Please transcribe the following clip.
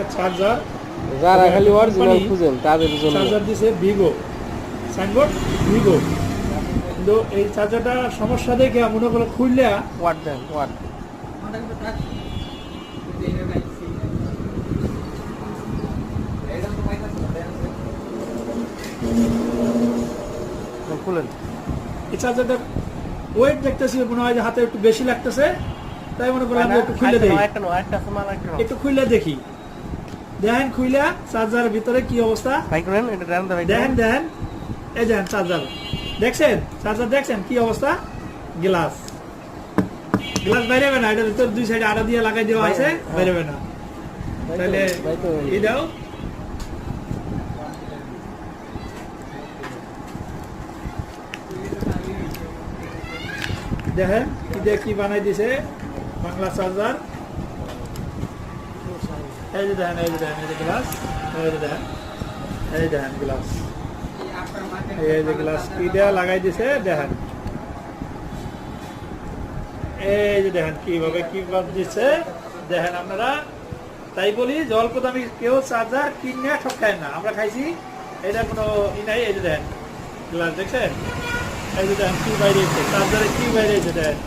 একটা চার্জার, যারা খালি অরিজিনাল খুঁজেন তাদের জন্য। চার্জার দিছে ভিগো, সাইনবোর্ড ভিগো। কিন্তু এই চার্জারটা সমস্যা দেখে মনে করো খুললে ওয়াট দেন ওয়াট। খুলেন। এই চার্জারটা ওয়েট দেখতেছি মনে হয় যে হাতে একটু বেশি লাগতেছে, তাই মনে করলাম যে একটু খুলে দেখি, একটু খুলে দেখি। দেখেন খুইলা চার্জারের ভিতরে কি অবস্থা দেখেন। দেখেন এই দেখেন চার্জার দেখছেন, চার্জার দেখছেন কি অবস্থা। গ্লাস গ্লাস বাইরেবে না, এটার ভিতর দুই সাইডে আড়া দিয়ে লাগাই দেওয়া আছে, বাইরেবে না। তাহলে এই দাও, দেখেন কি বানাই দিছে বাংলা চার্জার। এই যে দেখেন, এই যে দেখেন, এই যে গ্লাস, এই যে দেখেন, এই দেখেন গ্লাস, এই যে গ্লাস কি দেয়া লাগাই দিছে দেখেন। এই যে দেখেন কিভাবে কি দিচ্ছে দেখেন আপনারা। তাই বলি যে অল্প দামি কেউ চার্জার কিনে ঠকায় না, আমরা খাইছি, এটা কোনো ই নাই। এই যে দেখেন গ্লাস দেখছেন, এই যে দেখেন কি বাইরে চার্জারে কি বাইরে দেখেন।